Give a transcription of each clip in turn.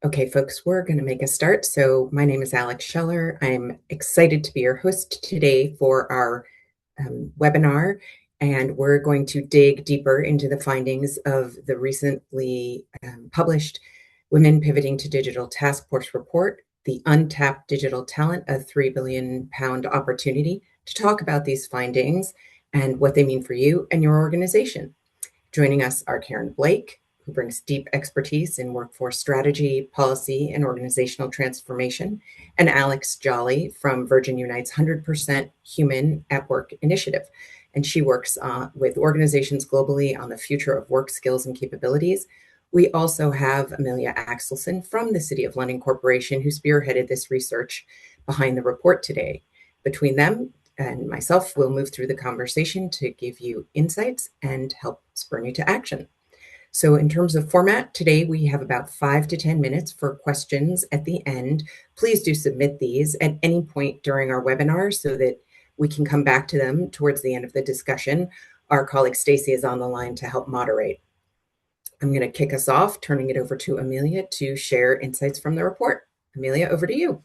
Okay, folks, we're going to make a start. So, my name is Alex Scheller. I'm excited to be your host today for our webinar, and we're going to dig deeper into the findings of the recently published Women Pivoting to Digital Task Force report, the Untapped Digital Talent, a £3 billion opportunity, to talk about these findings and what they mean for you and your organization. Joining us are Karen Blake, who brings deep expertise in workforce strategy, policy, and organizational transformation, and Alex Jolly from Virgin Unite's 100% Human at Work initiative. And she works with organizations globally on the future of work skills and capabilities. We also have Amelia Axelson from the City of London Corporation, who spearheaded this research behind the report today. Between them, and myself will move through the conversation to give you insights and help spur you to action. So in terms of format, today we have about 5 to 10 minutes for questions at the end. Please do submit these at any point during our webinar so that we can come back to them towards the end of the discussion. Our colleague Stacy is on the line to help moderate. I'm going to kick us off, turning it over to Amelia to share insights from the report. Amelia, over to you.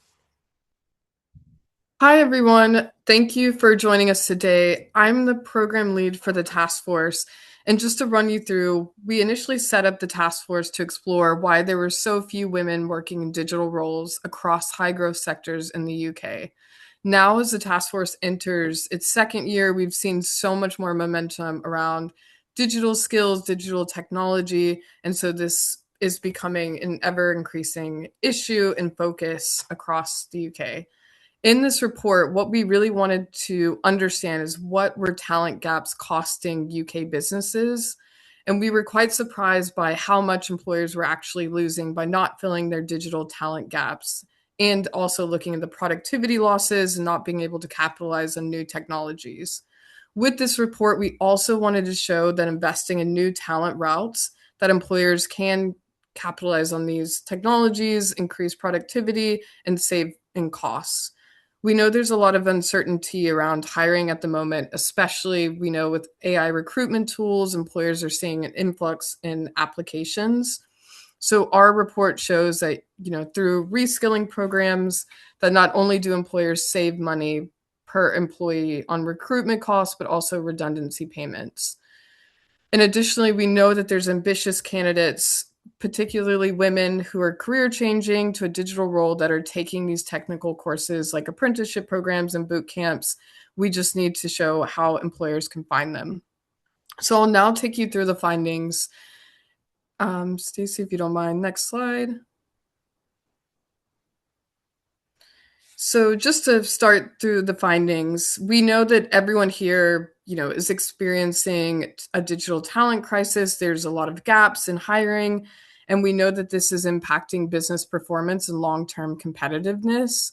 Hi, everyone. Thank you for joining us today. I'm the program lead for the task force. And just to run you through, we initially set up the task force to explore why there were so few women working in digital roles across high growth sectors in the UK. Now, as the task force enters its second year, we've seen so much more momentum around digital skills, digital technology. And so this is becoming an ever increasing issue and focus across the UK. In this report, what we really wanted to understand is what were talent gaps costing UK businesses. And we were quite surprised by how much employers were actually losing by not filling their digital talent gaps, and also looking at the productivity losses and not being able to capitalize on new technologies. With this report, we also wanted to show that investing in new talent routes, that employers can capitalize on these technologies, increase productivity, and save in costs. We know there's a lot of uncertainty around hiring at the moment, especially we know with AI recruitment tools, employers are seeing an influx in applications. So our report shows that, through reskilling programs, that not only do employers save money per employee on recruitment costs, but also redundancy payments. And additionally, we know that there's ambitious candidates, particularly women who are career changing to a digital role, that are taking these technical courses like apprenticeship programs and boot camps. We just need to show how employers can find them. So I'll now take you through the findings. Stacey, if you don't mind, next slide. So just to start through the findings, we know that everyone here, is experiencing a digital talent crisis. There's a lot of gaps in hiring, and we know that this is impacting business performance and long-term competitiveness.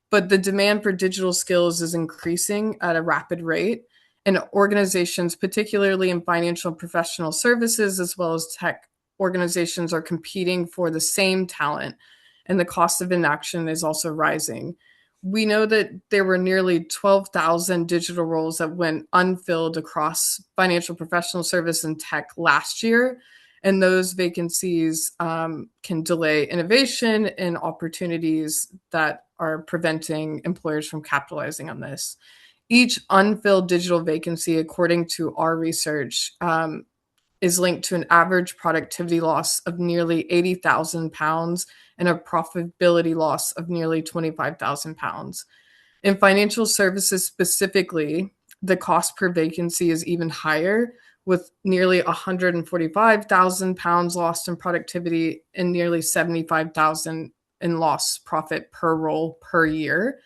But the demand for digital skills is increasing at a rapid rate, and organizations, particularly in financial and professional services, as well as tech organizations, are competing for the same talent, and the cost of inaction is also rising. We know that there were nearly 12,000 digital roles that went unfilled across financial professional service and tech last year. And those vacancies can delay innovation and opportunities that are preventing employers from capitalizing on this. Each unfilled digital vacancy, according to our research, is linked to an average productivity loss of nearly £80,000 and a profitability loss of nearly £25,000. In financial services specifically, the cost per vacancy is even higher, with nearly £145,000 lost in productivity and nearly £75,000 in lost profit per role per year.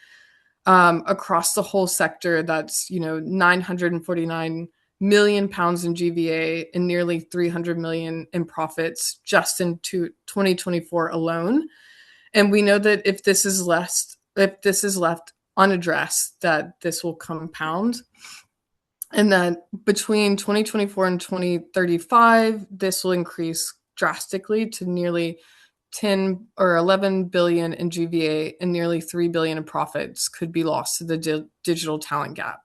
Across the whole sector, that's £949 million in GVA and nearly 300 million in profits just in 2024 alone. And we know that if this is left unaddressed, that this will compound, and that between 2024 and 2035, this will increase drastically to nearly 10 or 11 billion in GVA, and nearly 3 billion in profits could be lost to the digital talent gap.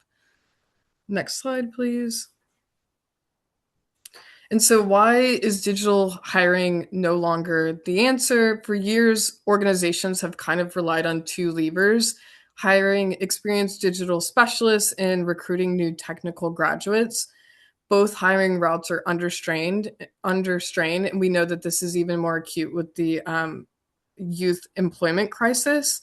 Next slide, please. And so, why is digital hiring no longer the answer? For years, organizations have kind of relied on two levers: hiring experienced digital specialists and recruiting new technical graduates. Both hiring routes are under strain, and we know that this is even more acute with the youth employment crisis.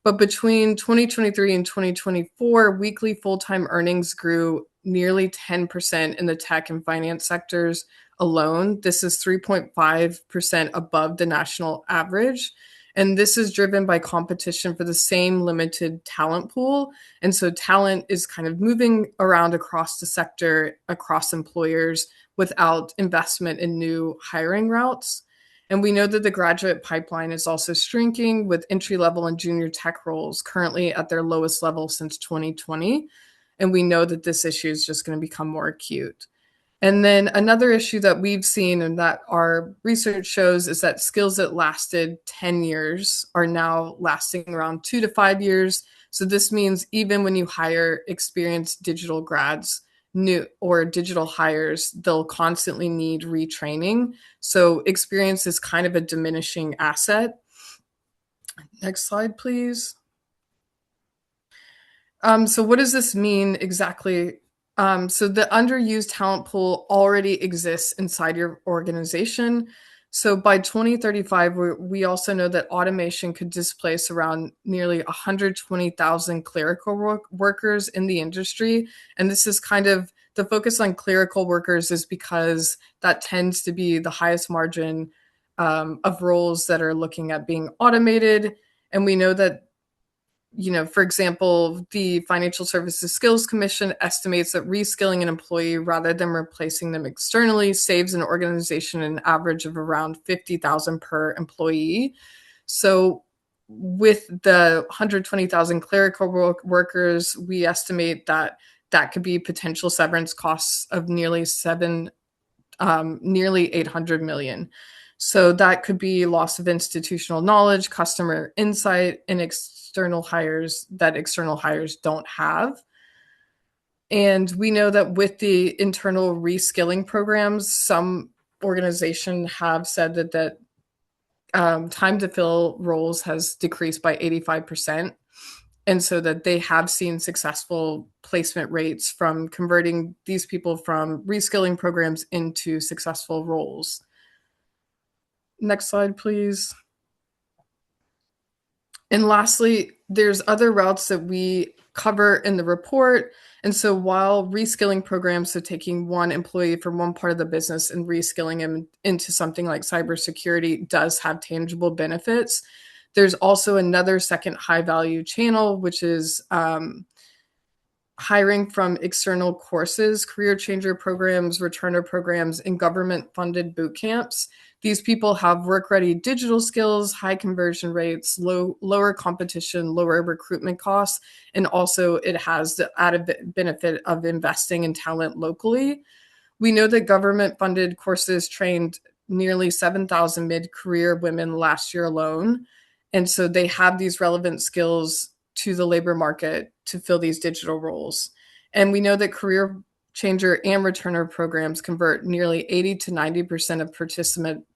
But between 2023 and 2024, weekly full time earnings grew nearly 10% in the tech and finance sectors alone. This is 3.5% above the national average. And this is driven by competition for the same limited talent pool. And so talent is kind of moving around across the sector, across employers, without investment in new hiring routes. And we know that the graduate pipeline is also shrinking, with entry level and junior tech roles currently at their lowest level since 2020. And we know that this issue is just going to become more acute. And then another issue that we've seen and that our research shows is that skills that lasted 10 years are now lasting around 2 to 5 years. So this means even when you hire experienced digital grads, new or digital hires, they'll constantly need retraining. So experience is kind of a diminishing asset. Next slide, please. So what does this mean exactly? So the underused talent pool already exists inside your organization. So by 2035, we also know that automation could displace around nearly 120,000 clerical workers in the industry. And this is kind of the focus on clerical workers is because that tends to be the highest margin of roles that are looking at being automated. And we know that for example, the Financial Services Skills Commission estimates that reskilling an employee rather than replacing them externally saves an organization an average of around 50,000 per employee. So with the 120,000 clerical workers, we estimate that that could be potential severance costs of nearly 800 million. So that could be loss of institutional knowledge, customer insight, and external hires that external hires don't have. And we know that with the internal reskilling programs, some organizations have said that time to fill roles has decreased by 85%. And so that they have seen successful placement rates from converting these people from reskilling programs into successful roles. Next slide, please. And lastly, there's other routes that we cover in the report. And so while reskilling programs, so taking one employee from one part of the business and reskilling him into something like cybersecurity does have tangible benefits, there's also another second high value channel, which is hiring from external courses, career changer programs, returner programs, and government funded boot camps. These people have work ready digital skills, high conversion rates, lower competition, lower recruitment costs, and also it has the added benefit of investing in talent locally. We know that government funded courses trained nearly 7,000 mid career women last year alone. And so they have these relevant skills to the labor market to fill these digital roles. And we know that career changer and returner programs convert nearly 80 to 90% of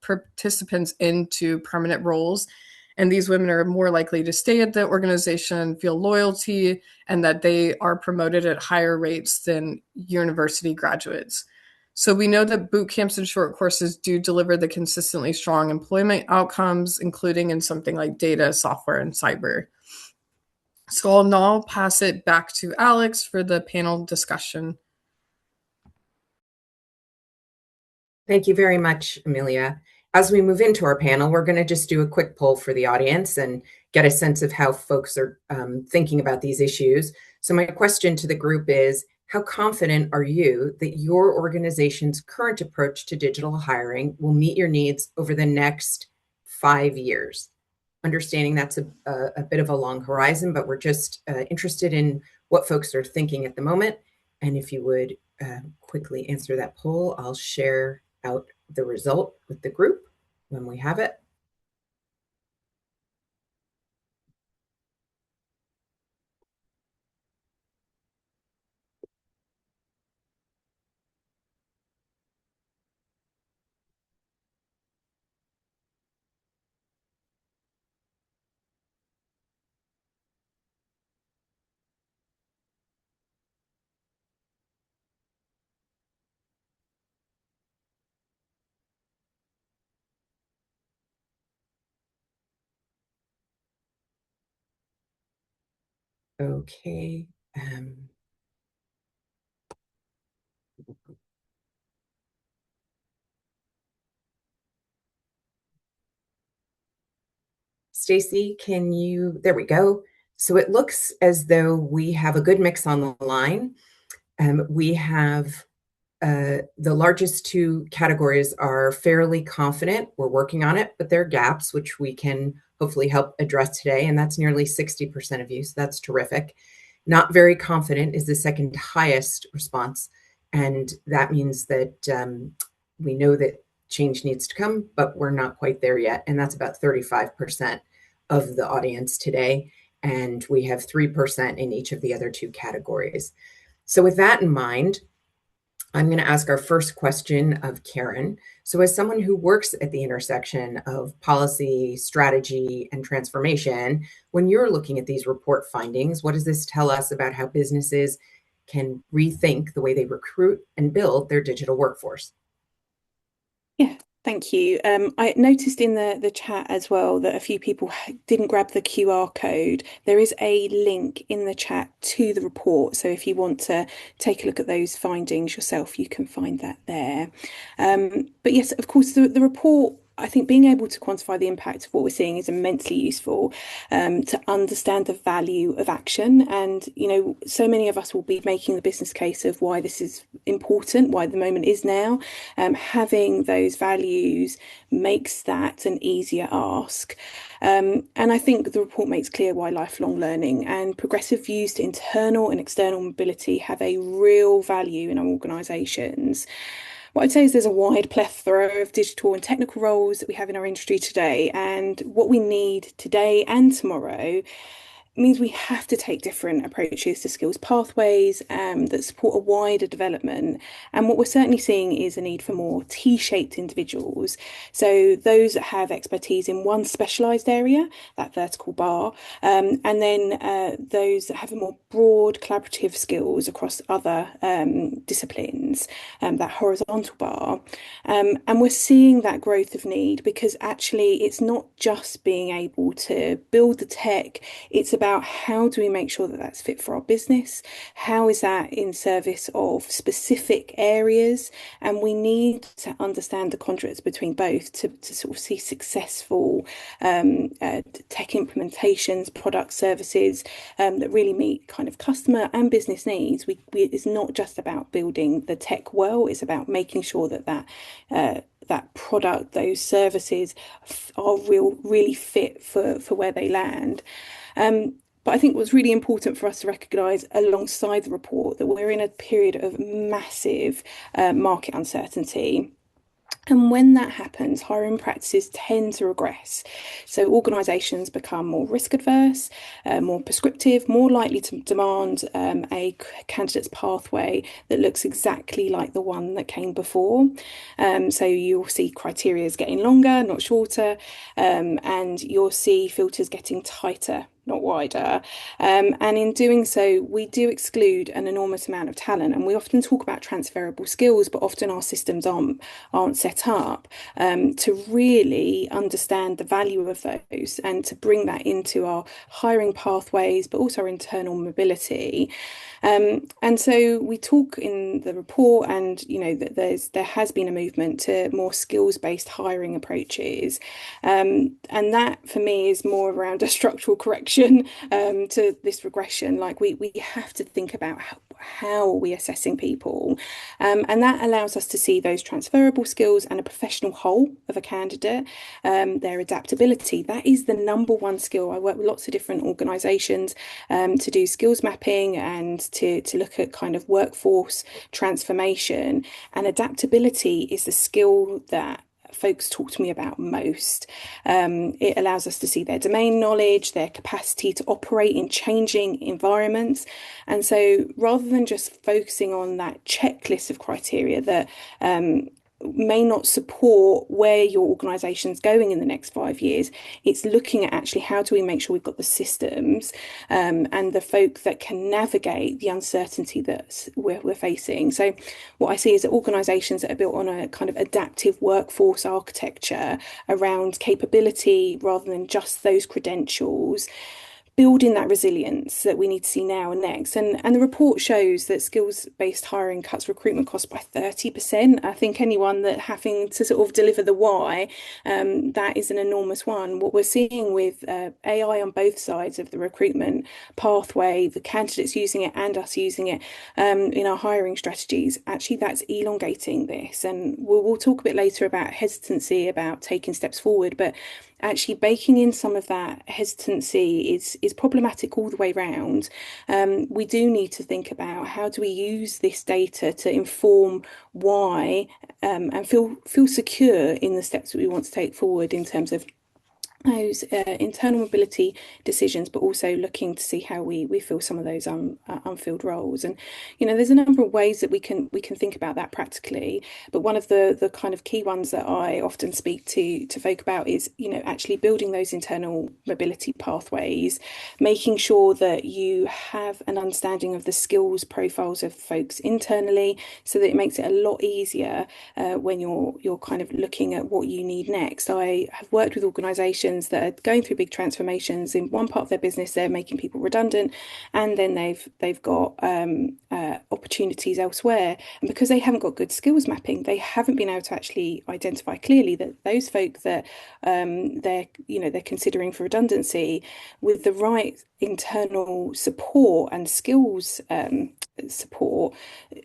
participants into permanent roles. And these women are more likely to stay at the organization, feel loyalty, and that they are promoted at higher rates than university graduates. So we know that boot camps and short courses do deliver the consistently strong employment outcomes, including in something like data, software, and cyber. So I'll now pass it back to Alex for the panel discussion. Thank you very much, Amelia. As we move into our panel, we're going to just do a quick poll for the audience and get a sense of how folks are thinking about these issues. So my question to the group is, how confident are you that your organization's current approach to digital hiring will meet your needs over the next 5 years? Understanding that's a bit of a long horizon, but we're just interested in what folks are thinking at the moment. And if you would quickly answer that poll, I'll share out the result with the group when we have it. Okay. Stacy, there we go. So it looks as though we have a good mix on the line. We have the largest two categories are fairly confident. We're working on it, but there are gaps which we can hopefully help address today. And that's nearly 60% of you. So that's terrific. Not very confident is the second highest response. And that means that we know that change needs to come, but we're not quite there yet. And that's about 35% of the audience today. And we have 3% in each of the other two categories. So, with that in mind, I'm going to ask our first question of Karen. So, as someone who works at the intersection of policy, strategy, and transformation, when you're looking at these report findings, what does this tell us about how businesses can rethink the way they recruit and build their digital workforce? Yeah, thank you. I noticed in the chat as well that a few people didn't grab the QR code. There is a link in the chat to the report. So if you want to take a look at those findings yourself, you can find that there. But yes, of course, the report. I think being able to quantify the impact of what we're seeing is immensely useful to understand the value of action. And, so many of us will be making the business case of why this is important, why the moment is now. Having those values makes that an easier ask. And I think the report makes clear why lifelong learning and progressive views to internal and external mobility have a real value in our organisations. What I'd say is there's a wide plethora of digital and technical roles that we have in our industry today, and what we need today and tomorrow means we have to take different approaches to skills pathways that support a wider development. And what we're certainly seeing is a need for more T-shaped individuals. So those that have expertise in one specialised area, that vertical bar, and then those that have a more broad collaborative skills across other disciplines, that horizontal bar. And we're seeing that growth of need because actually it's not just being able to build the tech, it's about how do we make sure that that's fit for our business? How is that in service of specific areas? And we need to understand the conduits between both to sort of see successful tech implementations, product services that really meet kind of customer and business needs. It's not just about building the tech well, it's about making sure that product, those services are really fit for where they land. But I think what's really important for us to recognise alongside the report that we're in a period of massive market uncertainty. And when that happens, hiring practices tend to regress. So organisations become more risk adverse, more prescriptive, more likely to demand a candidate's pathway that looks exactly like the one that came before. So you'll see criteria is getting longer, not shorter, and you'll see filters getting tighter, not wider. And in doing so, we do exclude an enormous amount of talent. And we often talk about transferable skills, but often our systems aren't set up to really understand the value of those and to bring that into our hiring pathways, but also our internal mobility. And so we talk in the report, and that there has been a movement to more skills-based hiring approaches, and that for me is more around a structural correction to this regression. Like we have to think about how are we assessing people, and that allows us to see those transferable skills and a professional whole of a candidate, their adaptability. That is the number one skill. I work with lots of different organisations to do skills mapping and to look at kind of workforce transformation, and adaptability is the skill that folks talk to me about most. It allows us to see their domain knowledge, their capacity to operate in changing environments. And so rather than just focusing on that checklist of criteria that may not support where your organisation's going in the next 5 years, it's looking at actually how do we make sure we've got the systems and the folk that can navigate the uncertainty that we're facing. So what I see is that organisations that are built on a kind of adaptive workforce architecture around capability rather than just those credentials building that resilience that we need to see now and next. And the report shows that skills-based hiring cuts recruitment costs by 30%. I think anyone that having to sort of deliver the why, that is an enormous one. What we're seeing with AI on both sides of the recruitment pathway, the candidates using it and us using it in our hiring strategies, actually that's elongating this. And we'll talk a bit later about hesitancy, about taking steps forward, but actually baking in some of that hesitancy is problematic all the way round. We do need to think about how do we use this data to inform why, and feel secure in the steps that we want to take forward in terms of those internal mobility decisions, but also looking to see how we fill some of those unfilled roles. And there's a number of ways that we can think about that practically. But one of the kind of key ones that I often speak to folk about is actually building those internal mobility pathways, making sure that you have an understanding of the skills profiles of folks internally, so that it makes it a lot easier when you're kind of looking at what you need next. I have worked with organisations that are going through big transformations. In one part of their business, they're making people redundant, and then they've got opportunities elsewhere. And because they haven't got good skills mapping, they haven't been able to actually identify clearly that those folk that they're considering for redundancy, with the right internal support and skills support,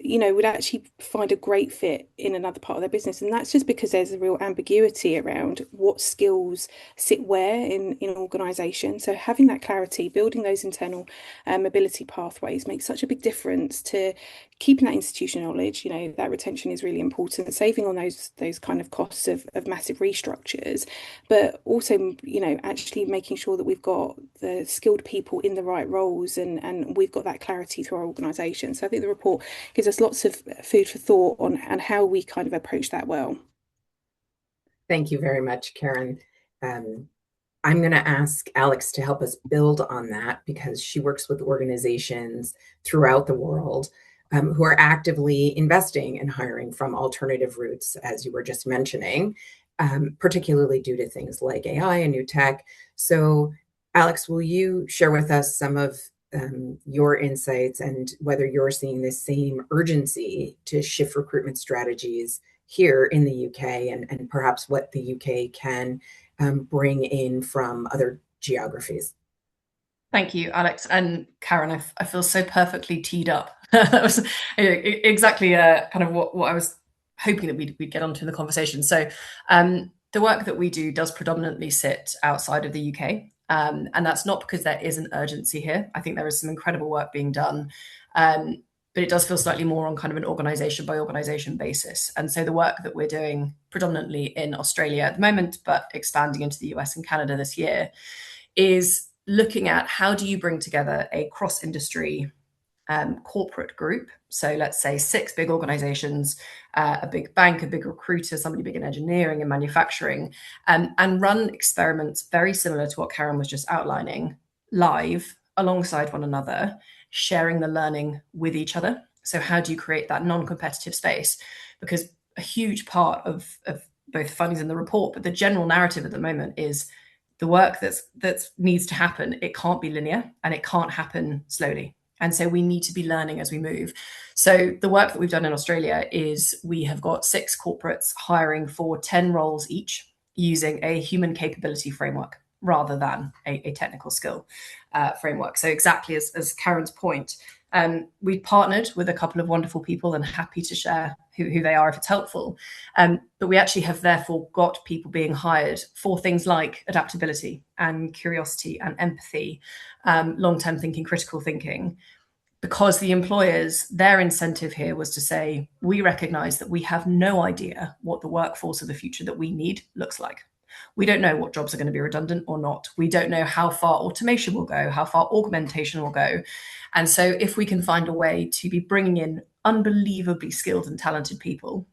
would actually find a great fit in another part of their business. And that's just because there's a real ambiguity around what skills sit where in an organisation. So having that clarity, building those internal mobility pathways makes such a big difference to keeping that institutional knowledge. That retention is really important, saving on those kind of costs of massive restructures, but also, actually making sure that we've got the skilled people in the right roles, and we've got that clarity through our organisation. So I think the report gives us lots of food for thought on how we kind of approach that well. Thank you very much, Karen. I'm going to ask Alex to help us build on that, because she works with organizations throughout the world who are actively investing in hiring from alternative routes, as you were just mentioning, particularly due to things like AI and new tech. So, Alex, will you share with us some of your insights and whether you're seeing this same urgency to shift recruitment strategies here in the UK, and perhaps what the UK can bring in from other geographies? Thank you, Alex. And Karen, I feel so perfectly teed up. That was exactly kind of what I was hoping that we'd get onto in the conversation. So the work that we do does predominantly sit outside of the UK. And that's not because there is an urgency here. I think there is some incredible work being done. But it does feel slightly more on kind of an organisation by organisation basis. And so the work that we're doing predominantly in Australia at the moment, but expanding into the US and Canada this year, is looking at how do you bring together a cross-industry corporate group. So let's say 6 big organizations, a big bank, a big recruiter, somebody big in engineering and manufacturing, and run experiments very similar to what Karen was just outlining, live alongside one another, sharing the learning with each other. So how do you create that non-competitive space? Because a huge part of both findings in the report, but the general narrative at the moment is the work that needs to happen, it can't be linear and it can't happen slowly. And so we need to be learning as we move. So the work that we've done in Australia is we have got 6 corporates hiring for 10 roles each using a human capability framework rather than a technical skill framework. So exactly as Karen's point, we've partnered with a couple of wonderful people, and happy to share who they are if it's helpful. But we actually have therefore got people being hired for things like adaptability and curiosity and empathy, long-term thinking, critical thinking, because the employers, their incentive here was to say, we recognize that we have no idea what the workforce of the future that we need looks like. We don't know what jobs are going to be redundant or not. We don't know how far automation will go, how far augmentation will go. And so if we can find a way to be bringing in unbelievably skilled and talented people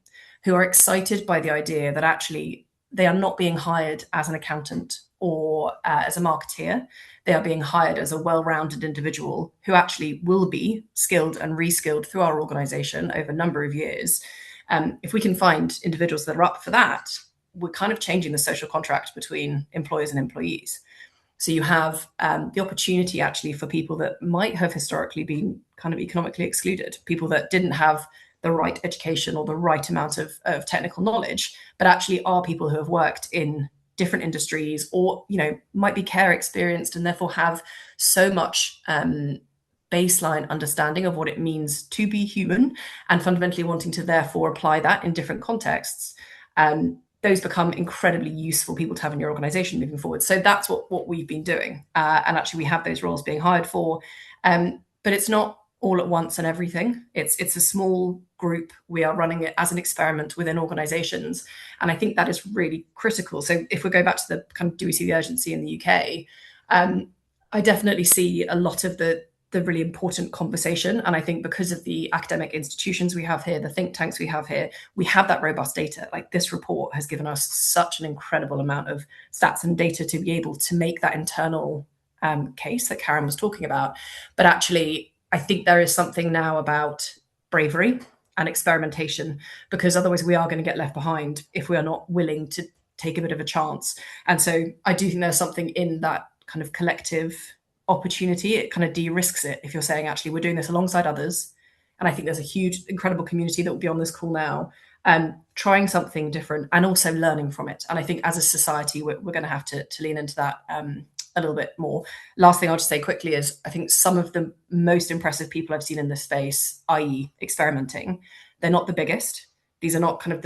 who are excited by the idea that actually they are not being hired as an accountant or as a marketeer, they are being hired as a well-rounded individual who actually will be skilled and reskilled through our organization over a number of years. If we can find individuals that are up for that, we're kind of changing the social contract between employers and employees. So you have the opportunity actually for people that might have historically been kind of economically excluded, people that didn't have the right education or the right amount of technical knowledge, but actually are people who have worked in different industries, or might be care experienced and therefore have so much baseline understanding of what it means to be human, and fundamentally wanting to therefore apply that in different contexts. Those become incredibly useful people to have in your organization moving forward. So that's what we've been doing. And actually we have those roles being hired for, but it's not all at once and everything. It's a small group. We are running it as an experiment within organizations. And I think that is really critical. So if we go back to the kind of, do we see the urgency in the UK? I definitely see a lot of the really important conversation. And I think because of the academic institutions we have here, the think tanks we have here, we have that robust data. Like, this report has given us such an incredible amount of stats and data to be able to make that internal case that Karen was talking about. But actually, I think there is something now about bravery and experimentation, because otherwise we are going to get left behind if we are not willing to take a bit of a chance. And so I do think there's something in that kind of collective opportunity. It kind of de-risks it if you're saying, actually, we're doing this alongside others. And I think there's a huge, incredible community that will be on this call now, trying something different and also learning from it. And I think as a society, we're going to have to lean into that a little bit more. Last thing I'll just say quickly is, I think some of the most impressive people I've seen in this space, i.e. experimenting, they're not the biggest. These are not kind of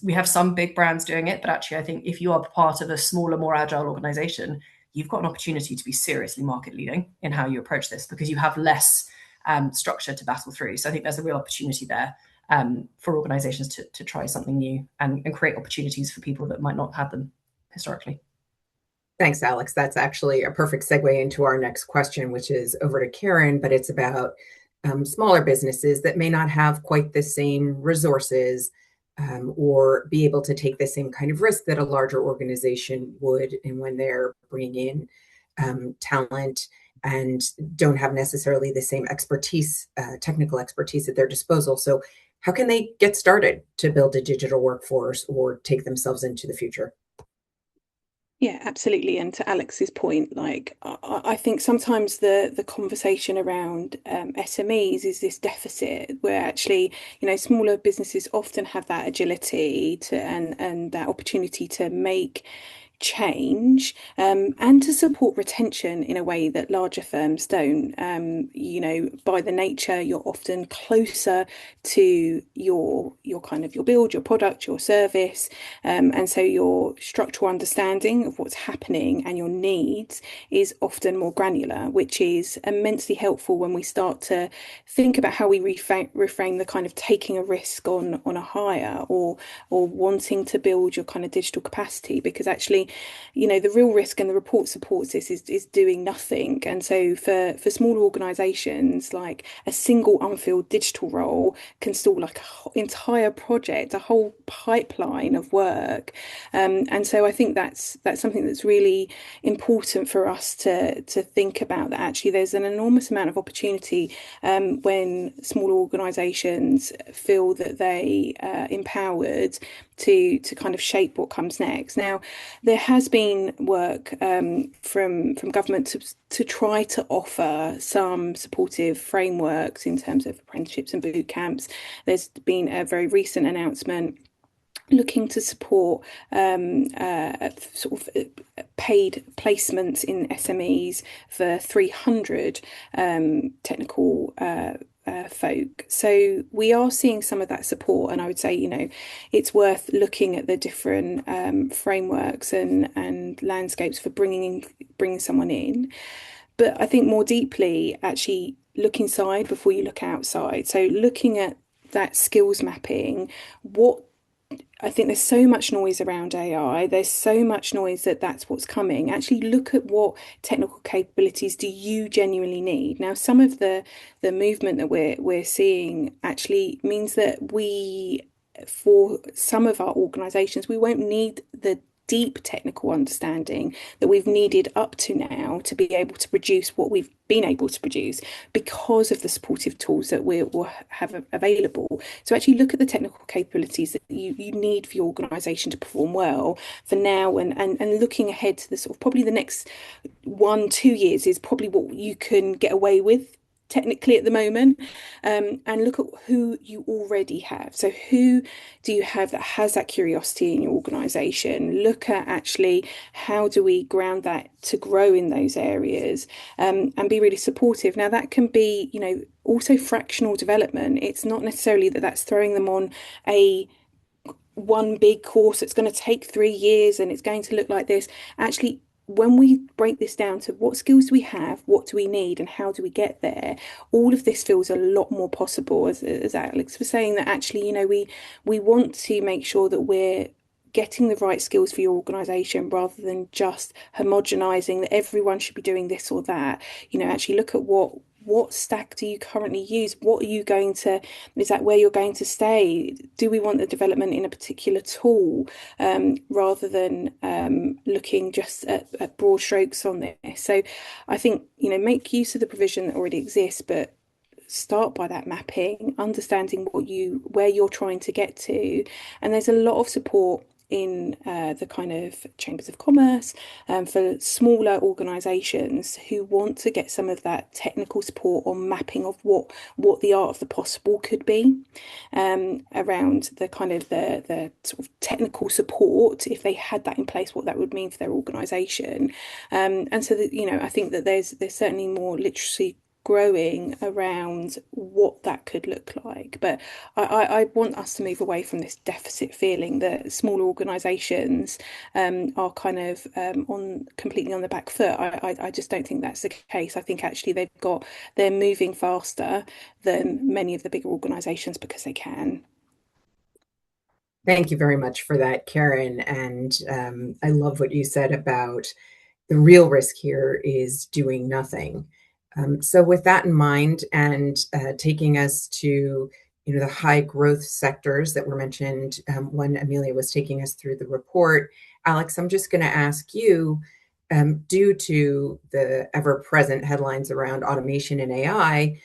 we have some big brands doing it, but actually I think if you are part of a smaller, more agile organization, you've got an opportunity to be seriously market leading in how you approach this, because you have less structure to battle through. So I think there's a real opportunity there for organizations to try something new and create opportunities for people that might not have them historically. Thanks, Alex. That's actually a perfect segue into our next question, which is over to Karen, but it's about smaller businesses that may not have quite the same resources or be able to take the same kind of risk that a larger organization would, and when they're bringing in talent and don't have necessarily the same expertise, technical expertise at their disposal. So how can they get started to build a digital workforce or take themselves into the future? Yeah, absolutely. And to Alex's point, like I think sometimes the conversation around SMEs is this deficit where actually, smaller businesses often have that agility to and that opportunity to make change and to support retention in a way that larger firms don't. By the nature, you're often closer to your kind of your build, your product, your service, and so your structural understanding of what's happening and your needs is often more granular, which is immensely helpful when we start to think about how we reframe the kind of taking a risk on a hire or wanting to build your kind of digital capacity, because actually, the real risk, and the report supports this, is doing nothing. And so for smaller organizations, like a single unfilled digital role can stall like a whole entire project, a whole pipeline of work. And so I think that's something that's really important for us to think about, that actually there's an enormous amount of opportunity when smaller organizations feel that they are empowered to kind of shape what comes next. Now, there has been work from government to try to offer some supportive frameworks in terms of apprenticeships and boot camps. There's been a very recent announcement looking to support sort of paid placements in SMEs for 300 technical folk. So we are seeing some of that support, and I would say, it's worth looking at the different frameworks and landscapes for bringing someone in. But I think more deeply, actually look inside before you look outside. So looking at that skills mapping, I think there's so much noise around AI. There's so much noise that's what's coming. Actually, look at what technical capabilities do you genuinely need. Now, some of the movement that we're seeing actually means that for some of our organisations, we won't need the deep technical understanding that we've needed up to now to be able to produce what we've been able to produce because of the supportive tools that we will have available. So actually look at the technical capabilities that you need for your organisation to perform well for now, and looking ahead to the sort of probably the next 1-2 years is probably what you can get away with technically at the moment, and look at who you already have. So who do you have that has that curiosity in your organization? Look at actually how do we ground that to grow in those areas, and be really supportive. Now that can be, also fractional development. It's not necessarily that that's throwing them on a one big course that's going to take 3 years and it's going to look like this. Actually, when we break this down to what skills do we have, what do we need, and how do we get there, all of this feels a lot more possible. As Alex was saying, that actually, we want to make sure that we're getting the right skills for your organization rather than just homogenizing that everyone should be doing this or that. Actually look at what stack do you currently use? What are you going to, is that where you're going to stay? Do we want the development in a particular tool, rather than looking just at broad strokes on this? So I think, make use of the provision that already exists, but start by that mapping, understanding where you're trying to get to. And there's a lot of support in the kind of chambers of commerce, for smaller organisations who want to get some of that technical support on mapping of what the art of the possible could be, around the kind of the sort of technical support, if they had that in place, what that would mean for their organisation. And so that, I think that there's certainly more literacy growing around what that could look like. But I want us to move away from this deficit feeling that small organisations are kind of completely on the back foot. I just don't think that's the case. I think actually they're moving faster than many of the bigger organisations because they can. Thank you very much for that, Karen. And I love what you said about the real risk here is doing nothing. So with that in mind, and taking us to the high growth sectors that were mentioned when Amelia was taking us through the report, Alex, I'm just going to ask you, due to the ever-present headlines around automation and AI,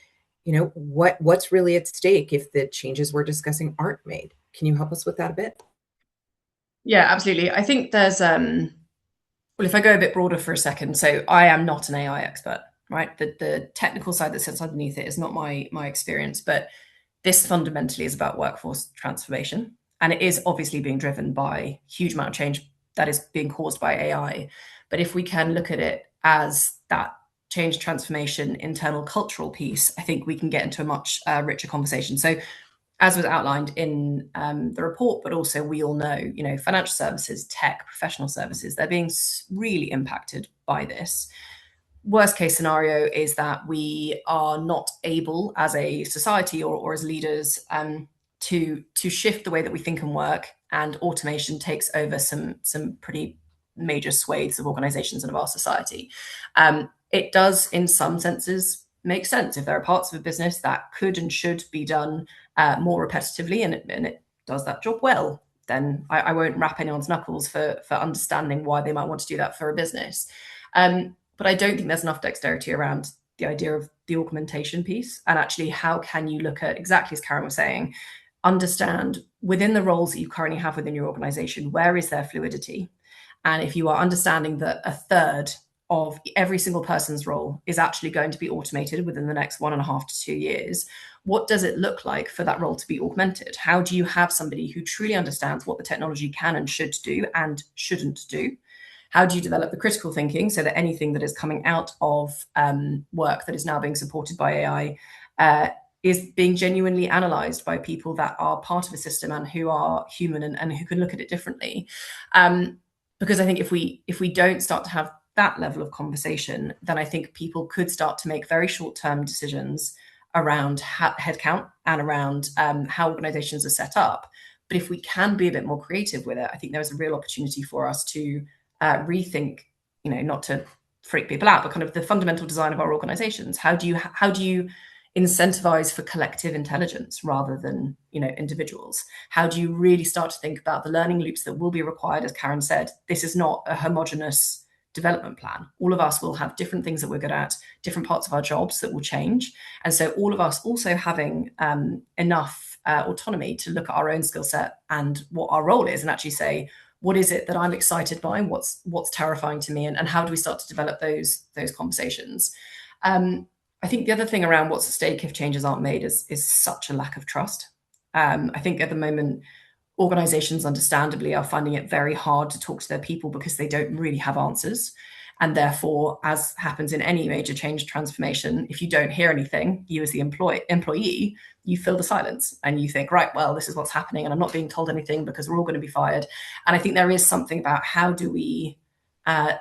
what's really at stake if the changes we're discussing aren't made? Can you help us with that a bit? Yeah, absolutely. I think there's well, if I go a bit broader for a second, so I am not an AI expert, right? The technical side that sits underneath it is not my experience, but this fundamentally is about workforce transformation. And it is obviously being driven by a huge amount of change that is being caused by AI. But if we can look at it as that change, transformation, internal cultural piece, I think we can get into a much richer conversation. So as was outlined in the report, but also we all know, financial services, tech, professional services, they're being really impacted by this. Worst case scenario is that we are not able as a society or as leaders to shift the way that we think and work, and automation takes over some pretty major swathes of organizations and of our society. It does in some senses make sense. If there are parts of a business that could and should be done more repetitively, and it does that job well, then I won't wrap anyone's knuckles for understanding why they might want to do that for a business. But I don't think there's enough dexterity around the idea of the augmentation piece. And actually, how can you look at, exactly as Karen was saying, understand within the roles that you currently have within your organization, where is there fluidity? And if you are understanding that a third of every single person's role is actually going to be automated within the next 1.5 to 2 years, what does it look like for that role to be augmented? How do you have somebody who truly understands what the technology can and should do and shouldn't do? How do you develop the critical thinking so that anything that is coming out of work that is now being supported by AI is being genuinely analysed by people that are part of a system and who are human and who can look at it differently? Because I think if we don't start to have that level of conversation, then I think people could start to make very short-term decisions around headcount and around how organisations are set up. But if we can be a bit more creative with it, I think there is a real opportunity for us to rethink, not to freak people out, but kind of the fundamental design of our organizations. How do you incentivize for collective intelligence rather than, individuals? How do you really start to think about the learning loops that will be required? As Karen said, this is not a homogenous development plan. All of us will have different things that we're good at, different parts of our jobs that will change. And so all of us also having enough autonomy to look at our own skill set and what our role is, and actually say, what is it that I'm excited by? What's terrifying to me? And how do we start to develop those conversations? I think the other thing around what's at stake if changes aren't made is such a lack of trust. I think at the moment, organizations understandably are finding it very hard to talk to their people because they don't really have answers. And therefore, as happens in any major change transformation, if you don't hear anything, you as the employee, you fill the silence and you think, right, well, this is what's happening and I'm not being told anything because we're all going to be fired. And I think there is something about how do we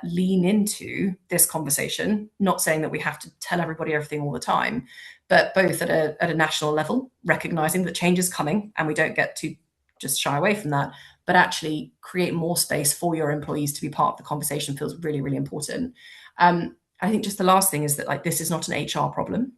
lean into this conversation, not saying that we have to tell everybody everything all the time, but both at a national level, recognizing that change is coming and we don't get to just shy away from that, but actually create more space for your employees to be part of the conversation feels really, really important. I think just the last thing is that this is not an HR problem.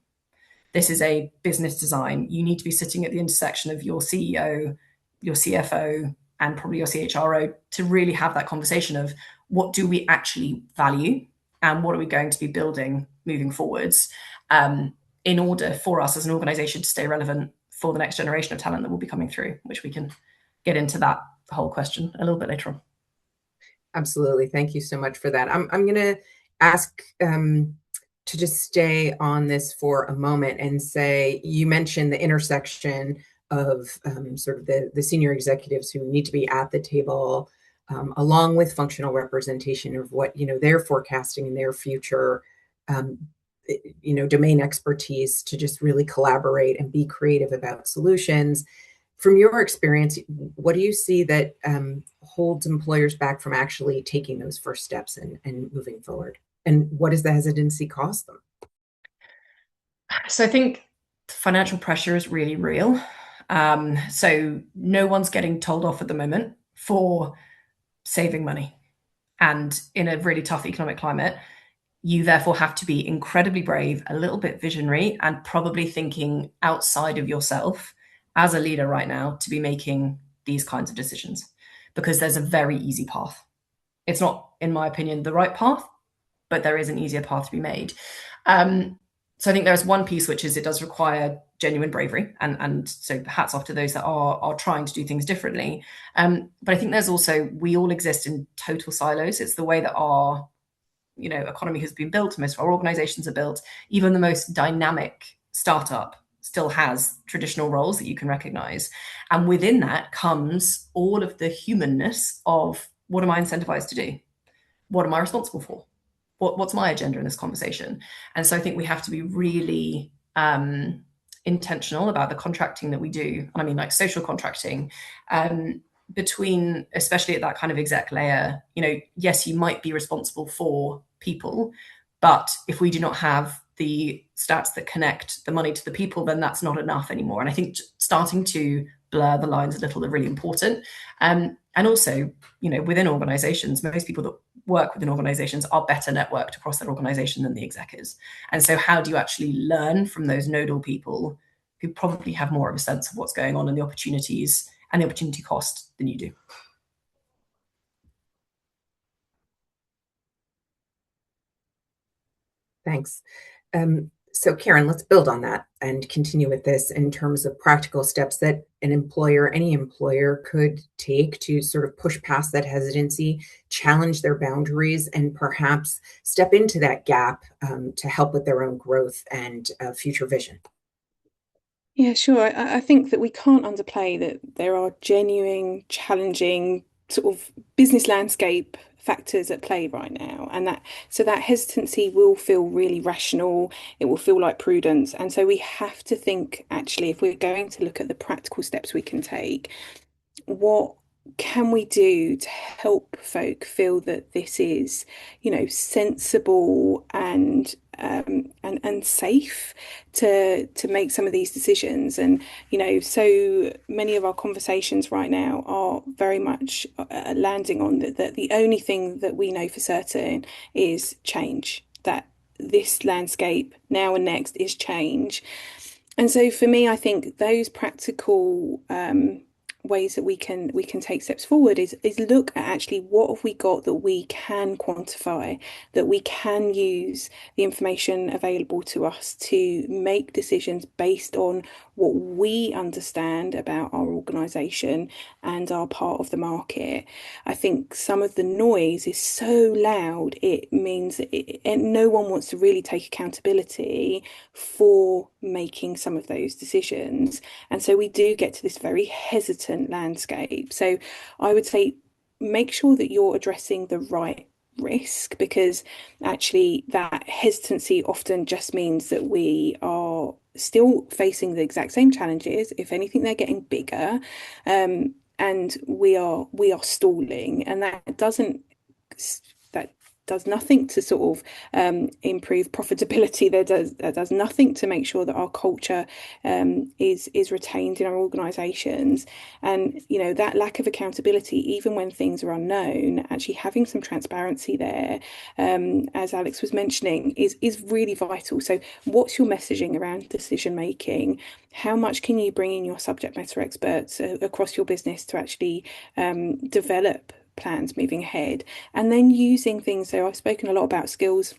This is a business design. You need to be sitting at the intersection of your CEO, your CFO, and probably your CHRO to really have that conversation of what do we actually value and what are we going to be building moving forwards in order for us as an organization to stay relevant for the next generation of talent that will be coming through, which we can get into that whole question a little bit later on. Absolutely. Thank you so much for that. I'm going to ask to just stay on this for a moment and say, you mentioned the intersection of sort of the senior executives who need to be at the table, along with functional representation of what, they're forecasting in their future, domain expertise to just really collaborate and be creative about solutions. From your experience, what do you see that holds employers back from actually taking those first steps and moving forward? And what does the hesitancy cost them? So I think financial pressure is really real. So no one's getting told off at the moment for saving money. And in a really tough economic climate, you therefore have to be incredibly brave, a little bit visionary, and probably thinking outside of yourself as a leader right now to be making these kinds of decisions, because there's a very easy path. It's not, in my opinion, the right path, but there is an easier path to be made. So I think there's one piece, which is it does require genuine bravery. And so hats off to those that are trying to do things differently. But I think there's also, we all exist in total silos. It's the way that our economy has been built, most of our organizations are built. Even the most dynamic startup still has traditional roles that you can recognize. And within that comes all of the humanness of, what am I incentivized to do? What am I responsible for? What's my agenda in this conversation? And so I think we have to be really intentional about the contracting that we do. And I mean, like social contracting, between, especially at that kind of exec layer, yes, you might be responsible for people, but if we do not have the stats that connect the money to the people, then that's not enough anymore. And I think starting to blur the lines a little are really important. And also, within organizations, most people that work within organizations are better networked across their organization than the exec is. And so how do you actually learn from those nodal people who probably have more of a sense of what's going on and the opportunities and the opportunity cost than you do? Thanks. So Karen, let's build on that and continue with this in terms of practical steps that an employer, any employer, could take to sort of push past that hesitancy, challenge their boundaries, and perhaps step into that gap to help with their own growth and future vision. Yeah, sure. I think that we can't underplay that there are genuine, challenging sort of business landscape factors at play right now, and that hesitancy will feel really rational. It will feel like prudence, and so we have to think, actually, if we're going to look at the practical steps we can take, what can we do to help folk feel that this is, sensible and safe to make some of these decisions. And so many of our conversations right now are very much landing on that the only thing that we know for certain is change, that this landscape now and next is change. And so for me, I think those practical ways that we can take steps forward is look at actually what have we got that we can quantify, that we can use the information available to us to make decisions based on what we understand about our organisation and our part of the market. I think some of the noise is so loud, it means and no one wants to really take accountability for making some of those decisions. And so we do get to this very hesitant landscape. So I would say make sure that you're addressing the right risk, because actually that hesitancy often just means that we are still facing the exact same challenges. If anything, they're getting bigger. And we are stalling, and that does nothing to sort of improve profitability. That does nothing to make sure that our culture is retained in our organisations. And that lack of accountability, even when things are unknown, actually having some transparency there, as Alex was mentioning, is really vital. So, what's your messaging around decision making? How much can you bring in your subject matter experts across your business to actually develop plans moving ahead, and then using things. So I've spoken a lot about skills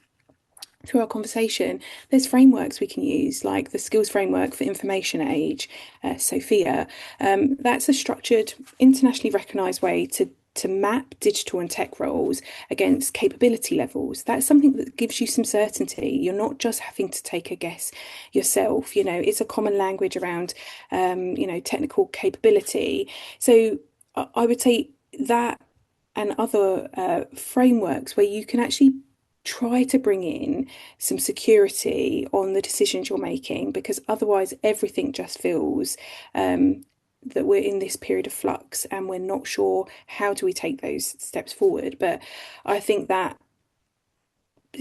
through our conversation. There's frameworks we can use, like the skills framework for information age, Sophia. That's a structured, internationally recognized way to map digital and tech roles against capability levels. That's something that gives you some certainty. You're not just having to take a guess yourself. It's a common language around technical capability. So I would say that, and other frameworks where you can actually try to bring in some security on the decisions you're making, because otherwise everything just feels that we're in this period of flux and we're not sure how do we take those steps forward. But I think that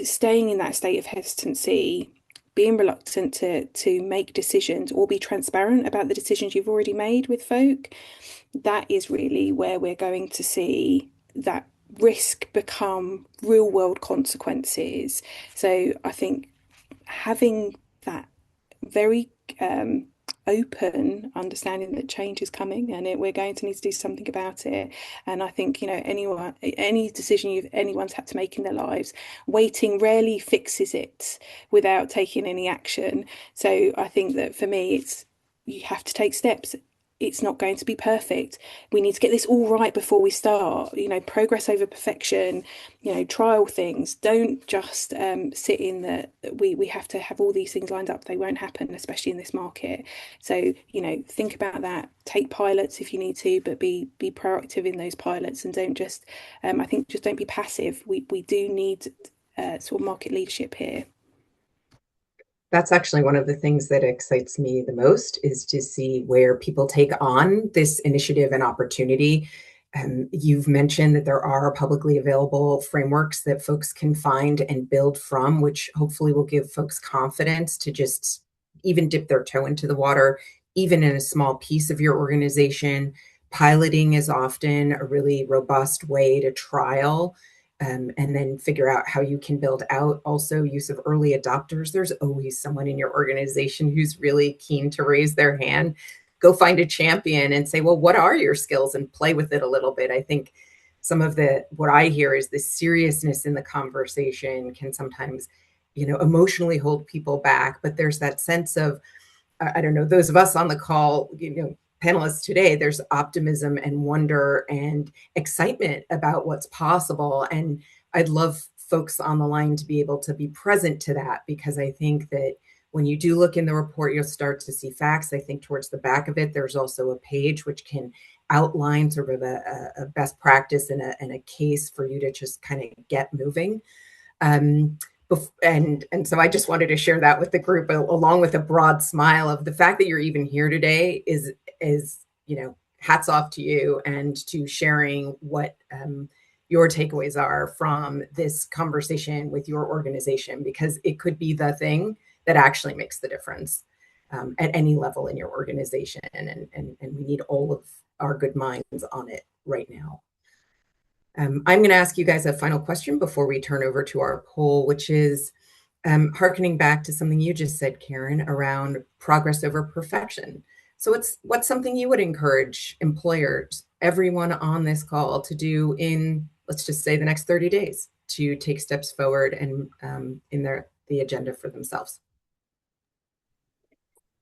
staying in that state of hesitancy, being reluctant to make decisions or be transparent about the decisions you've already made with folk, that is really where we're going to see that risk become real world consequences. So I think having that very open understanding that change is coming, and we're going to need to do something about it. And I think any decision anyone's had to make in their lives, waiting rarely fixes it without taking any action. So I think that for me, you have to take steps. It's not going to be perfect. We need to get this all right before we start. Progress over perfection. Trial things. Don't just sit in the. We have to have all these things lined up. They won't happen, especially in this market. So think about that. Take pilots if you need to, but be proactive in those pilots, and don't just. I think just don't be passive. We do need sort of market leadership here. That's actually one of the things that excites me the most, is to see where people take on this initiative and opportunity. You've mentioned that there are publicly available frameworks that folks can find and build from, which hopefully will give folks confidence to just even dip their toe into the water, even in a small piece of your organization. Piloting is often a really robust way to trial and then figure out how you can build out. Also, use of early adopters. There's always someone in your organization who's really keen to raise their hand. Go find a champion and say, well, what are your skills, and play with it a little bit. I think some of what I hear is the seriousness in the conversation can sometimes, emotionally hold people back. But there's that sense of, I don't know, those of us on the call, panelists today, there's optimism and wonder and excitement about what's possible. And I'd love folks on the line to be able to be present to that, because I think that when you do look in the report, you'll start to see facts. I think towards the back of it, there's also a page which can outline sort of a best practice and a case for you to just kind of get moving. And so I just wanted to share that with the group, along with a broad smile of the fact that you're even here today is hats off to you, and to sharing what your takeaways are from this conversation with your organization, because it could be the thing that actually makes the difference at any level in your organization, and we need all of our good minds on it right now. I'm going to ask you guys a final question before we turn over to our poll, which is, Harkening back to something you just said, Karen, around progress over perfection. So what's something you would encourage employers, everyone on this call, to do in, let's just say, the next 30 days to take steps forward and in the agenda for themselves?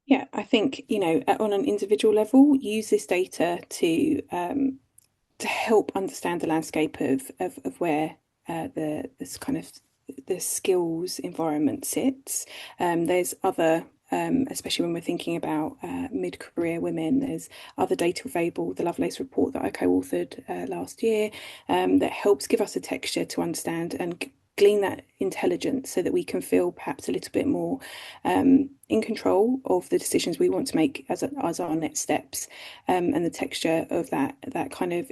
Yeah, I think, on an individual level, use this data to help understand the landscape of where this kind of the skills environment sits. There's other, especially when we're thinking about mid-career women, there's other data available. The Lovelace report that I co-authored last year that helps give us a texture to understand and glean that intelligence so that we can feel perhaps a little bit more in control of the decisions we want to make as our next steps, and the texture of that kind of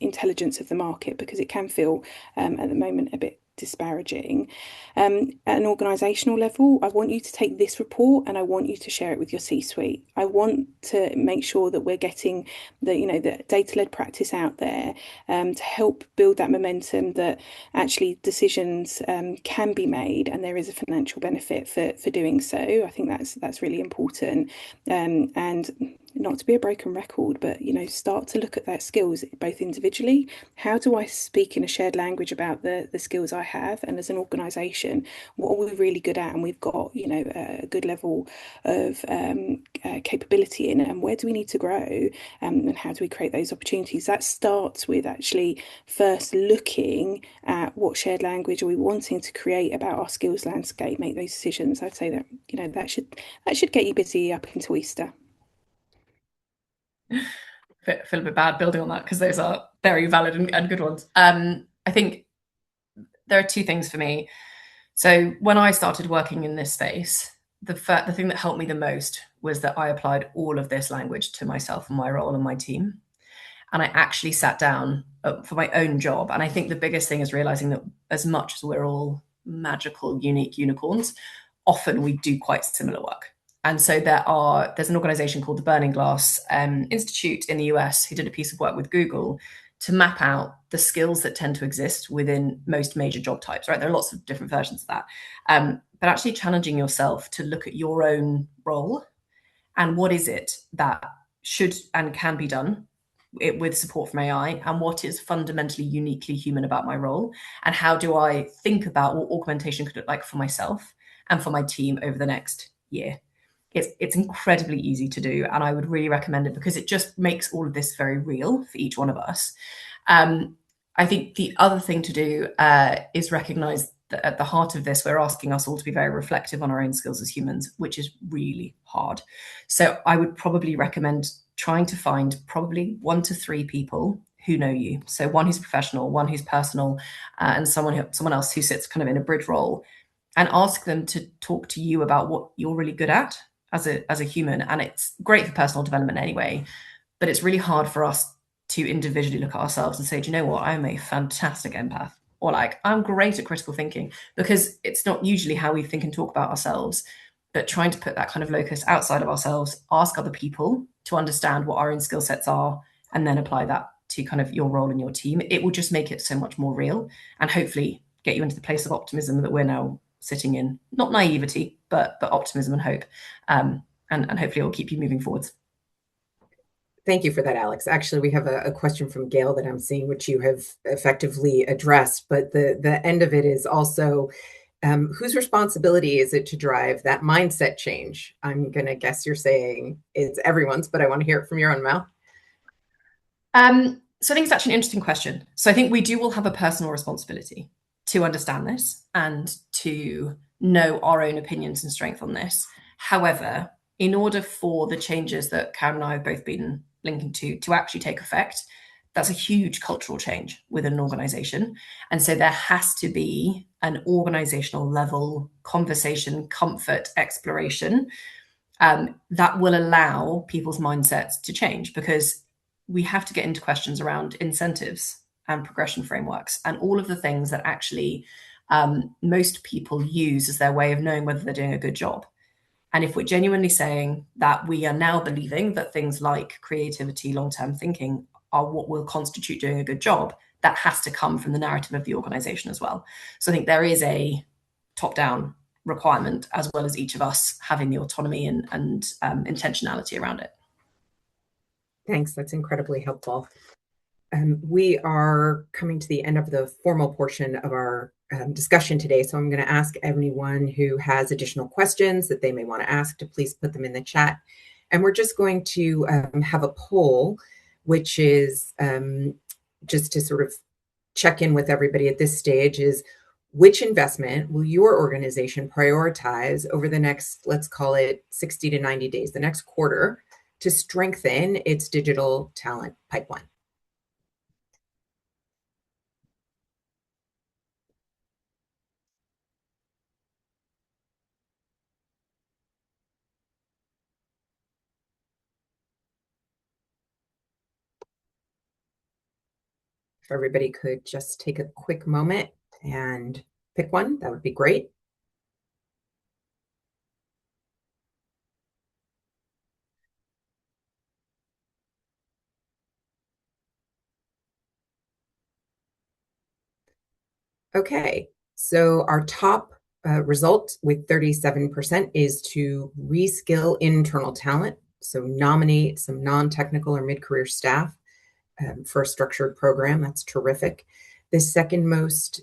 intelligence of the market, because it can feel at the moment a bit disparaging. At an organisational level, I want you to take this report and I want you to share it with your C-suite. I want to make sure that we're getting the data-led practice out there to help build that momentum that actually decisions can be made and there is a financial benefit for doing so. I think that's really important. And not to be a broken record, but start to look at that skills both individually. How do I speak in a shared language about the skills I have, and as an organisation, what are we really good at, and we've got a good level of capability in, and where do we need to grow, and how do we create those opportunities? That starts with actually first looking at what shared language are we wanting to create about our skills landscape, make those decisions. I'd say that that should get you busy up until Easter. Feel a bit bad building on that because those are very valid and good ones. I think there are two things for me. So when I started working in this space, the thing that helped me the most was that I applied all of this language to myself and my role and my team. And I actually sat down for my own job. And I think the biggest thing is realizing that as much as we're all magical, unique unicorns, often we do quite similar work. And so there's an organization called the Burning Glass Institute in the US who did a piece of work with Google to map out the skills that tend to exist within most major job types, right? There are lots of different versions of that. But actually challenging yourself to look at your own role and what is it that should and can be done with support from AI, and what is fundamentally uniquely human about my role, and how do I think about what augmentation could look like for myself and for my team over the next year. It's incredibly easy to do, and I would really recommend it because it just makes all of this very real for each one of us. I think the other thing to do is recognize that at the heart of this, we're asking us all to be very reflective on our own skills as humans, which is really hard. So I would probably recommend trying to find probably 1 to 3 people who know you. So one who's professional, one who's personal, and someone else who sits kind of in a bridge role, and ask them to talk to you about what you're really good at as a human. And it's great for personal development anyway, but it's really hard for us to individually look at ourselves and say, do you know what, I'm a fantastic empath, or like I'm great at critical thinking, because it's not usually how we think and talk about ourselves. But trying to put that kind of locus outside of ourselves, ask other people to understand what our own skill sets are, and then apply that to kind of your role in your team. It will just make it so much more real, and hopefully get you into the place of optimism that we're now sitting in. Not naivety, but optimism and hope. And hopefully it will keep you moving forwards. Thank you for that, Alex. Actually, we have a question from Gail that I'm seeing, which you have effectively addressed, but the end of it is also, whose responsibility is it to drive that mindset change? I'm going to guess you're saying it's everyone's, but I want to hear it from your own mouth. So I think it's actually an interesting question. So I think we do all have a personal responsibility to understand this and to know our own opinions and strength on this. However, in order for the changes that Karen and I have both been linking to actually take effect, that's a huge cultural change within an organization. And so there has to be an organizational level conversation, comfort, exploration that will allow people's mindsets to change, because we have to get into questions around incentives and progression frameworks and all of the things that actually most people use as their way of knowing whether they're doing a good job. And if we're genuinely saying that we are now believing that things like creativity, long-term thinking are what will constitute doing a good job, that has to come from the narrative of the organization as well. So I think there is a top-down requirement, as well as each of us having the autonomy and intentionality around it. Thanks. That's incredibly helpful. We are coming to the end of the formal portion of our discussion today. So I'm going to ask anyone who has additional questions that they may want to ask to please put them in the chat. And we're just going to have a poll, which is just to sort of check in with everybody at this stage, is which investment will your organization prioritize over the next, let's call it 60 to 90 days, the next quarter, to strengthen its digital talent pipeline? If everybody could just take a quick moment and pick one, that would be great. Okay, so our top result with 37% is to reskill internal talent. So nominate some non-technical or mid-career staff for a structured program. That's terrific. The second most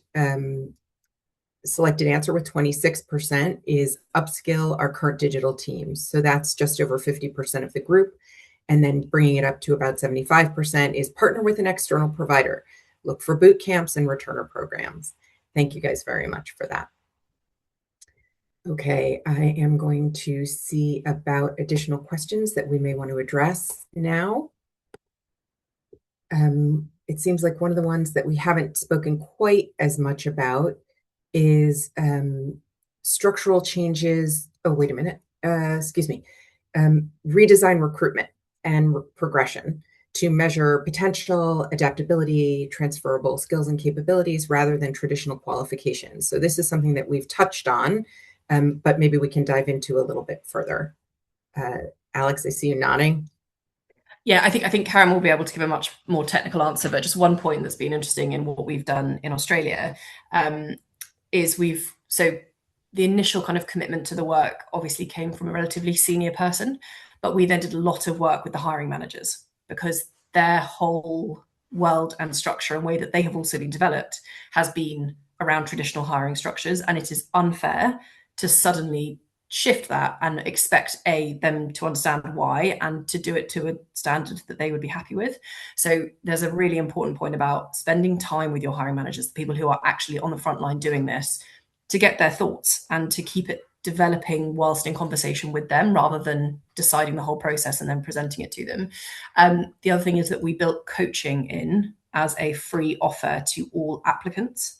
selected answer with 26% is upskill our current digital teams. So that's just over 50% of the group. And then bringing it up to about 75% is partner with an external provider. Look for boot camps and returner programs. Thank you guys very much for that. Okay, I am going to see about additional questions that we may want to address now. It seems like one of the ones that we haven't spoken quite as much about is structural changes. Oh, wait a minute. Excuse me. Redesign recruitment and progression to measure potential, adaptability, transferable skills and capabilities rather than traditional qualifications. So this is something that we've touched on, but maybe we can dive into a little bit further. Alex, I see you nodding. Yeah, I think Karen will be able to give a much more technical answer, but just one point that's been interesting in what we've done in Australia is so the initial kind of commitment to the work obviously came from a relatively senior person, but we then did a lot of work with the hiring managers because their whole world and structure and way that they have also been developed has been around traditional hiring structures, and it is unfair to suddenly shift that and expect them to understand why and to do it to a standard that they would be happy with. So there's a really important point about spending time with your hiring managers, the people who are actually on the front line doing this, to get their thoughts and to keep it developing whilst in conversation with them rather than deciding the whole process and then presenting it to them. The other thing is that we built coaching in as a free offer to all applicants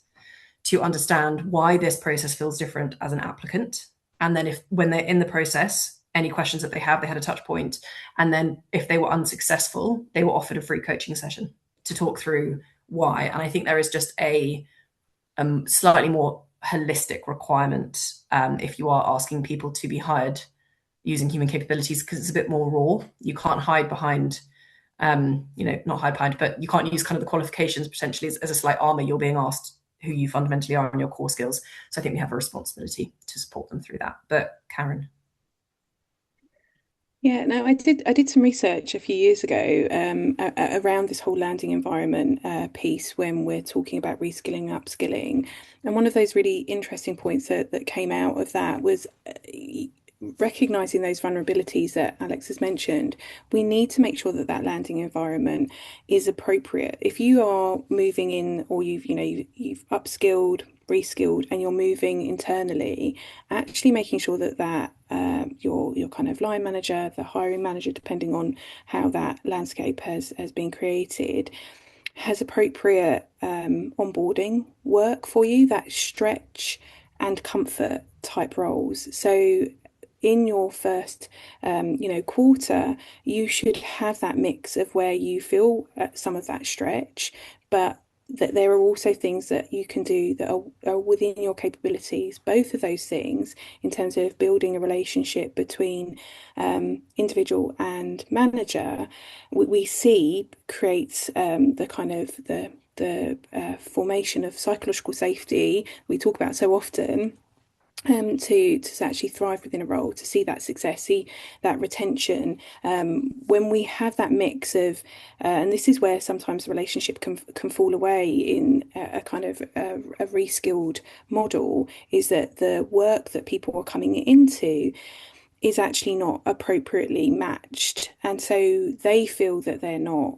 to understand why this process feels different as an applicant. And then when they're in the process, any questions that they have, they had a touch point. And then if they were unsuccessful, they were offered a free coaching session to talk through why. And I think there is just a slightly more holistic requirement if you are asking people to be hired using human capabilities, because it's a bit more raw. You can't hide behind, not hide behind, but you can't use kind of the qualifications potentially as a slight armor. You're being asked who you fundamentally are and your core skills. So I think we have a responsibility to support them through that. But Karen. Yeah, no, I did some research a few years ago around this whole landing environment piece when we're talking about reskilling, upskilling. And one of those really interesting points that came out of that was recognizing those vulnerabilities that Alex has mentioned. We need to make sure that that landing environment is appropriate. If you are moving in, or you've upskilled, reskilled, and you're moving internally, actually making sure that your kind of line manager, the hiring manager, depending on how that landscape has been created, has appropriate onboarding work for you, that stretch and comfort type roles. So in your first quarter, you should have that mix of where you feel some of that stretch, but that there are also things that you can do that are within your capabilities, both of those things, in terms of building a relationship between individual and manager, we see creates the kind of the formation of psychological safety we talk about so often, to actually thrive within a role, to see that success, see that retention. When we have that mix of, and this is where sometimes the relationship can fall away in a kind of a reskilled model, is that the work that people are coming into is actually not appropriately matched. And so they feel that they're not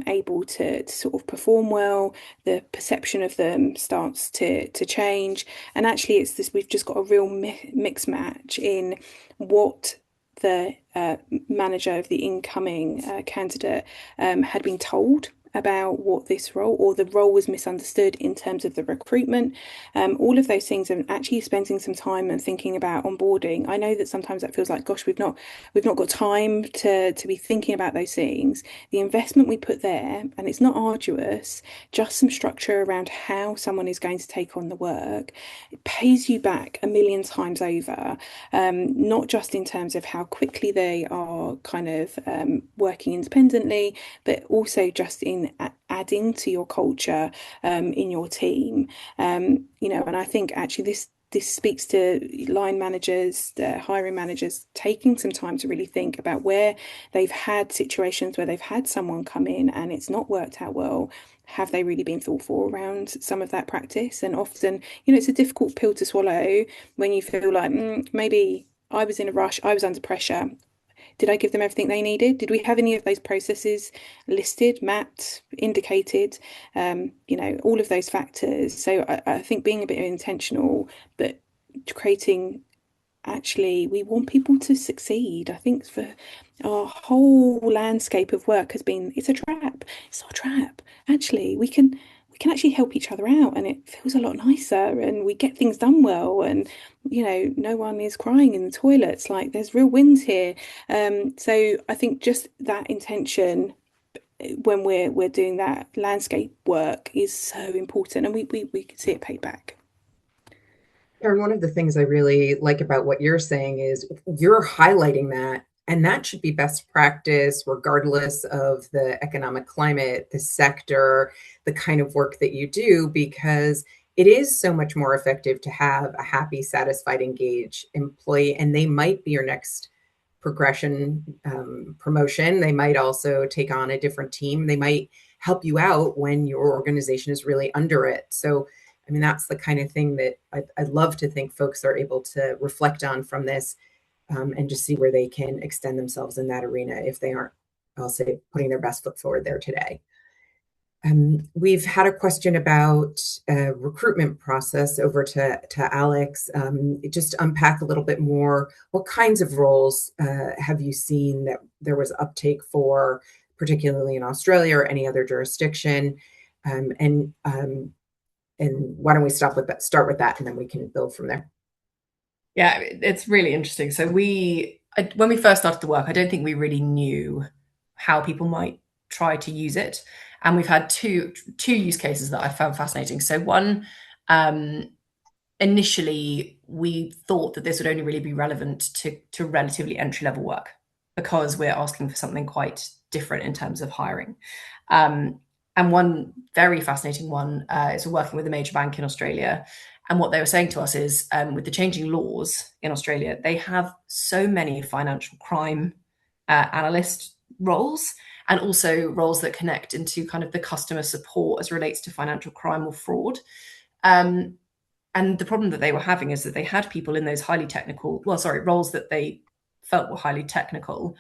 able to sort of perform well. The perception of them starts to change. And actually, it's this, we've just got a real mix match in what the manager of the incoming candidate had been told about what this role, or the role was misunderstood in terms of the recruitment. All of those things, and actually spending some time and thinking about onboarding. I know that sometimes that feels like, gosh, we've not got time to be thinking about those things. The investment we put there, and it's not arduous, just some structure around how someone is going to take on the work, it pays you back a million times over. Not just in terms of how quickly they are kind of working independently, but also just in adding to your culture in your team. And I think actually this speaks to line managers, the hiring managers, taking some time to really think about where they've had situations where they've had someone come in and it's not worked out well. Have they really been thoughtful around some of that practice? And often, it's a difficult pill to swallow when you feel like maybe I was in a rush, I was under pressure. Did I give them everything they needed? Did we have any of those processes listed, mapped, indicated? All of those factors. So I think being a bit intentional, but creating, actually, we want people to succeed. I think for our whole landscape of work has been, it's a trap. It's not a trap. Actually, we can actually help each other out, and it feels a lot nicer, and we get things done well, and no one is crying in the toilets. Like, there's real wins here. So I think just that intention when we're doing that landscape work is so important, and we can see it paid back. Karen, one of the things I really like about what you're saying is you're highlighting that, and that should be best practice regardless of the economic climate, the sector, the kind of work that you do, because it is so much more effective to have a happy, satisfied, engaged employee, and they might be your next progression, promotion. They might also take on a different team. They might help you out when your organization is really under it. So I mean, that's the kind of thing that I'd love to think folks are able to reflect on from this, and just see where they can extend themselves in that arena if they aren't, I'll say, putting their best foot forward there today. We've had a question about recruitment process over to Alex. Just unpack a little bit more. What kinds of roles have you seen that there was uptake for, particularly in Australia or any other jurisdiction? And why don't we start with that, and then we can build from there. Yeah, it's really interesting. So when we first started the work, I don't think we really knew how people might try to use it. And we've had two use cases that I found fascinating. So one, initially we thought that this would only really be relevant to relatively entry-level work, because we're asking for something quite different in terms of hiring. And one very fascinating one is we're working with a major bank in Australia. And what they were saying to us is, with the changing laws in Australia, they have so many financial crime analyst roles, and also roles that connect into kind of the customer support as relates to financial crime or fraud. And the problem that they were having is that they had people in those roles that they felt were highly technical,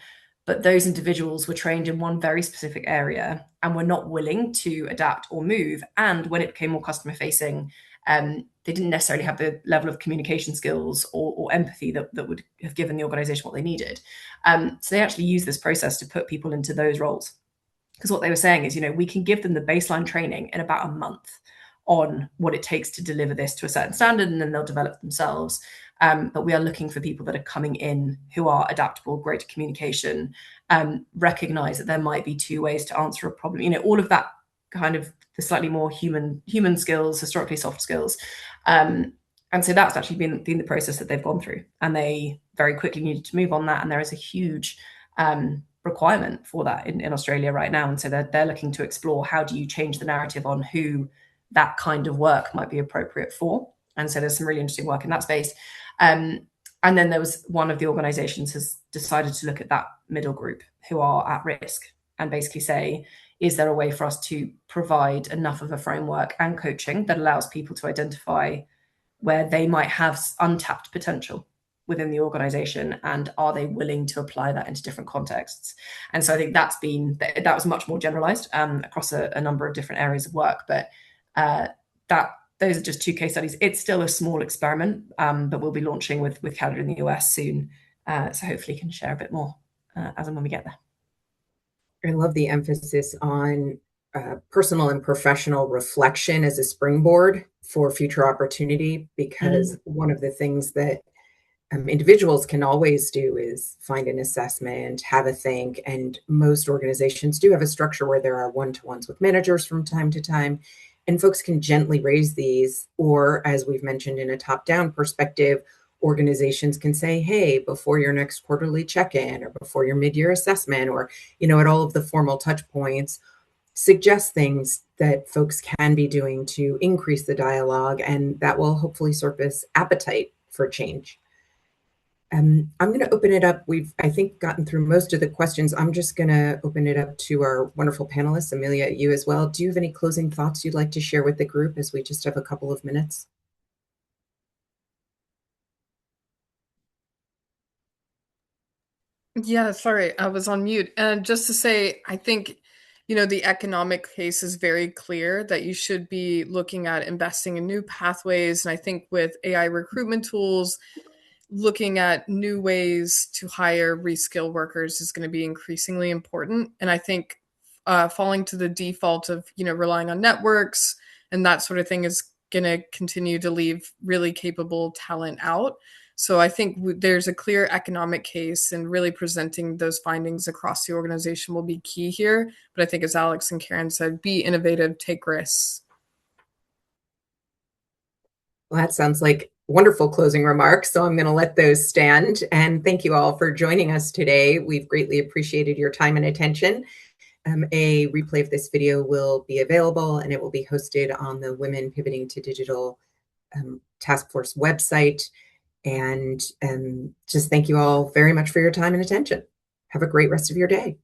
but those individuals were trained in one very specific area and were not willing to adapt or move. And when it became more customer facing, they didn't necessarily have the level of communication skills or empathy that would have given the organization what they needed. So they actually used this process to put people into those roles. Because what they were saying is, we can give them the baseline training in about a month on what it takes to deliver this to a certain standard, and then they'll develop themselves. But we are looking for people that are coming in who are adaptable, great at communication, recognize that there might be two ways to answer a problem. All of that kind of the slightly more human skills, historically soft skills. And so that's actually been the process that they've gone through. And they very quickly needed to move on that. And there is a huge requirement for that in Australia right now. And so they're looking to explore, how do you change the narrative on who that kind of work might be appropriate for. And so there's some really interesting work in that space. And then there was one of the organizations has decided to look at that middle group who are at risk and basically say, is there a way for us to provide enough of a framework and coaching that allows people to identify where they might have untapped potential within the organization, and are they willing to apply that into different contexts? And so I think that was much more generalized across a number of different areas of work, but those are just two case studies. It's still a small experiment, but we'll be launching with Canada in the US soon, so hopefully can share a bit more as and when we get there. I love the emphasis on personal and professional reflection as a springboard for future opportunity, because one of the things that individuals can always do is find an assessment, have a think, and most organizations do have a structure where there are one-to-ones with managers from time to time, and folks can gently raise these, or as we've mentioned in a top-down perspective, organizations can say, hey, before your next quarterly check-in or before your mid-year assessment, or at all of the formal touch points, suggest things that folks can be doing to increase the dialogue, and that will hopefully surface appetite for change. I'm going to open it up. We've, I think, gotten through most of the questions. I'm just going to open it up to our wonderful panelists. Amelia, you as well. Do you have any closing thoughts you'd like to share with the group as we just have a couple of minutes? Yeah, sorry, I was on mute. And just to say, I think, the economic case is very clear that you should be looking at investing in new pathways. And I think with AI recruitment tools, looking at new ways to hire reskill workers is going to be increasingly important. And I think falling to the default of, relying on networks and that sort of thing is going to continue to leave really capable talent out. So I think there's a clear economic case, and really presenting those findings across the organization will be key here. But I think, as Alex and Karen said, be innovative, take risks. Well, that sounds like wonderful closing remarks. So I'm going to let those stand. And thank you all for joining us today. We've greatly appreciated your time and attention. A replay of this video will be available, and it will be hosted on the Women Pivoting to Digital Task Force website. And just thank you all very much for your time and attention. Have a great rest of your day.